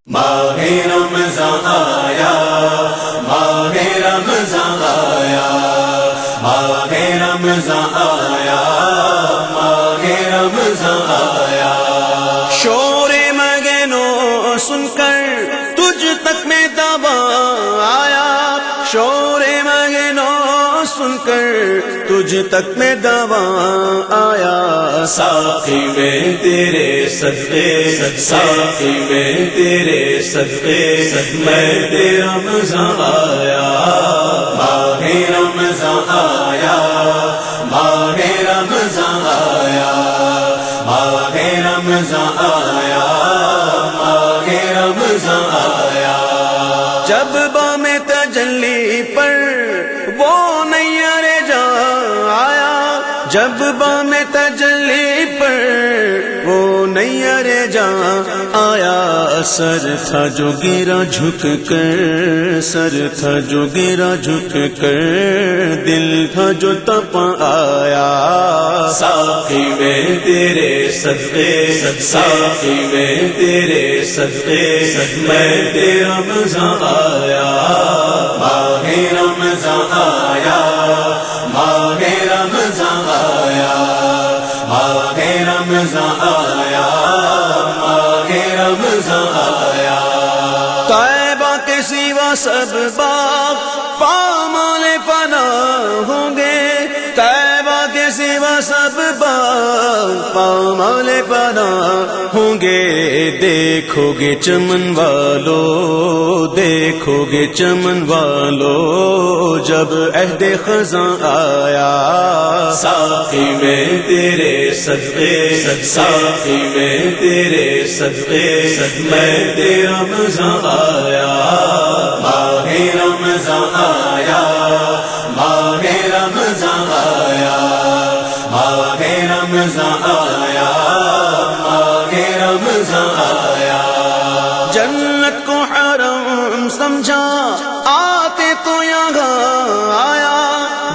ماہ رمضان آیا، ماہ رمضان آیا، ماہ رمضان آیا، ماہ رمضان آیا۔ شور مگنو سن کر تجھ تک میں دبا آیا، شور مگنو سن کر تجھ تک میں دبا آیا۔ ساقی میں تیرے صدقے، ساقی میں تیرے صدقے، میں تیرا رمضان آیا، ماہ رمضان آیا، ماہ رمضان آیا، ماہ رمضان آیا، ماہ رمضان آیا۔ جب بام تجلی پر وہ نیر جا آیا، جب بام تجلی پر وہ نیر جا آیا۔ سر تھا جو گرا جھک کر، سر تھا جو گرا جھک کر، دل تھا جو تپا آیا۔ ساقی میں تیرے صدقے، ساقی میں تیرے صدقے، میں تیرا رمضان آیا، ماہ رمضان آیا، ماہ رمضان آیا، ماہ رمضان آیا، ماہ رمضان آیا۔ طیبہ کے سوا سب باغ پامال فنا ہوں گے، طیبہ کے سوا سب باغ پامال فنا ہوں گے۔ دیکھو گے چمن والو، دیکھو گے چمن والو، جب عہد خزاں آیا۔ ساقی میں تیرے صدقے، ساقی میں تیرے صدقے، میں تیرا رمضان آیا، ماہ رمضان آیا، ماہ رمضان آیا، ماہ رمضان آیا، ماہ رمضان آیا۔ جنت کو حرم سمجھا آتے تو یہاں آیا،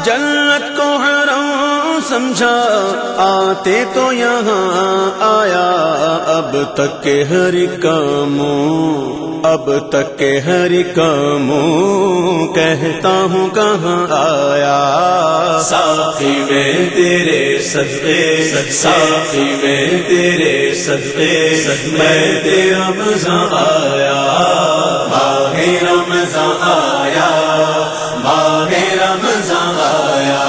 جنت کو حرم سمجھا آتے تو یہاں آیا۔ اب تک کے ہر کاموں، اب تک کے ہر کاموں، کہتا ہوں کہاں آیا۔ ساقی میں تیرے صدقے، ساقی میں تیرے صدقے، میں تیرا رمضان آیا، ماہ رمضان آیا، ماہ رمضان آیا،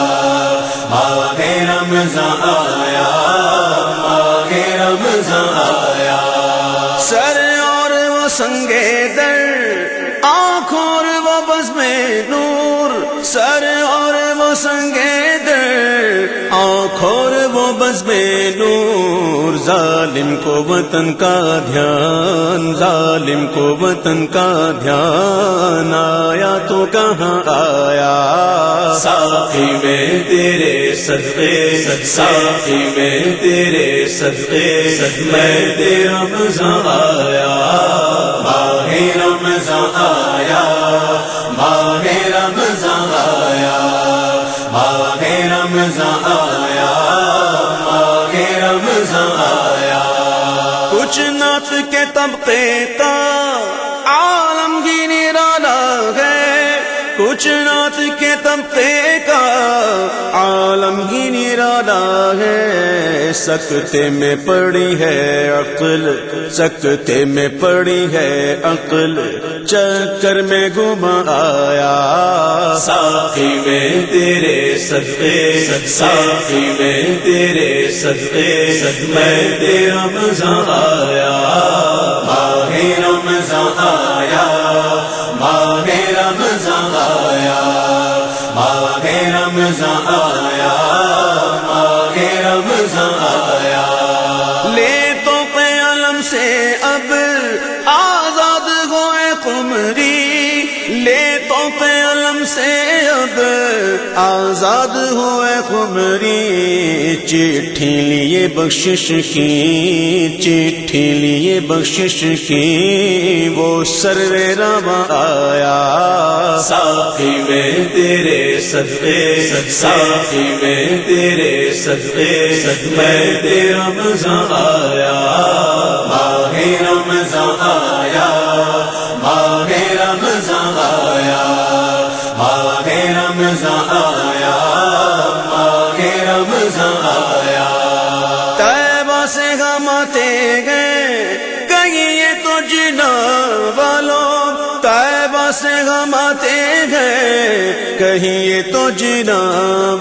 ماہ رمضان آیا، ماہ رمضان آیا۔ سر اور وہ سنگے در، آنکھوں اور وہ بزم نور، سر اور وہ سنگے در، آنکھوں اور وہ بزم نور۔ ظالم کو وطن کا دھیان، ظالم کو وطن کا دھیان آیا تو کہاں آیا۔ ساقی میں تیرے صدقے، ساقی میں تیرے صدقے، میں تیرا رمضان آیا، ماہ رمضان آیا، ماہ رمضان آیا، ماہ رمضان آیا، ماہ رمضان آیا۔ کچھ نعت کے طبقے کا عالمگیر نرالا ہے، کچھ نعت کے طبقے کا عالمگیر نرالا ہے۔ سکتے میں پڑی ہے عقل، سکتے میں پڑی ہے عقل، چکر میں گما آیا۔ ساقی میں تیرے صدقے، ساقی میں تیرے صدقے، میں تیرا رمضان آیا، ماہ رمضان آیا، ماہ رمضان آیا، ماہ رمضان آیا، ماہ رمضان آیا۔ لے تو قلم سے اب آزاد ہوئے قمری، لے تو قلم سے اب آزاد ہوئے قمری۔ چٹھی لیے بخشش کی، چٹھی لیے بخشش کی، وہ سرور رواں آیا۔ ساقی میں تیرے صدقے، ساقی میں تیرے صدقے، میں تیرا رمضان آیا، ماہ رمضان آیا، رمضان آیا، ماہ رمضان آیا۔ طیبہ سے ہم آتے گئے کہیں یہ تو جنا والوں، طیبہ سے ہم آتے ہیں کہیں یہ تو جنا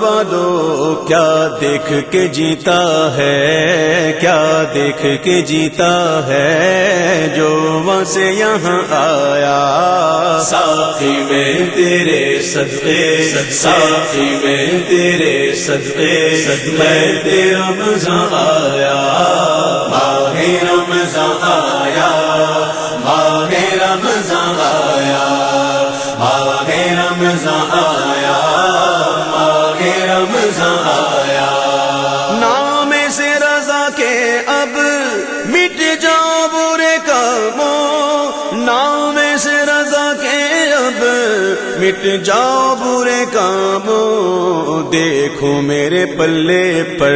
والوں، کیا دیکھ کے جیتا ہے، کیا دیکھ کے جیتا ہے جو وہاں سے یہاں آیا۔ ساقی میں تیرے صدقے، ساقی میں تیرے صدقے، میں رمضان آیا، ماہ رمضان آیا، ماہ رمضان آیا، ماہ رمضان آیا، ماہ رمضان آیا۔ نام سے رضا کے اب مٹ جاؤ برے کاموں، نام سے رضا کے اب مٹ جاؤ برے کاموں، دیکھو میرے پلے پر،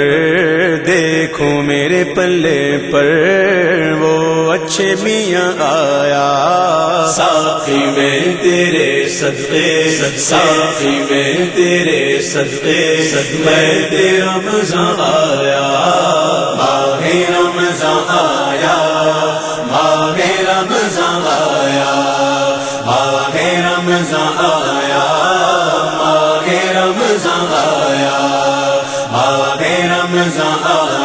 دیکھو میرے پلے پر وہ اچھے میاں آیا۔ ساقی میں تیرے صدقے، ساقی میں تیرے صدقے، میں رمضان آیا، ماہ رمضان آیا، ماہ رمضان آیا، ماہ رمضان آیا، ماہ رمضان آیا، ماہ رمضان آیا۔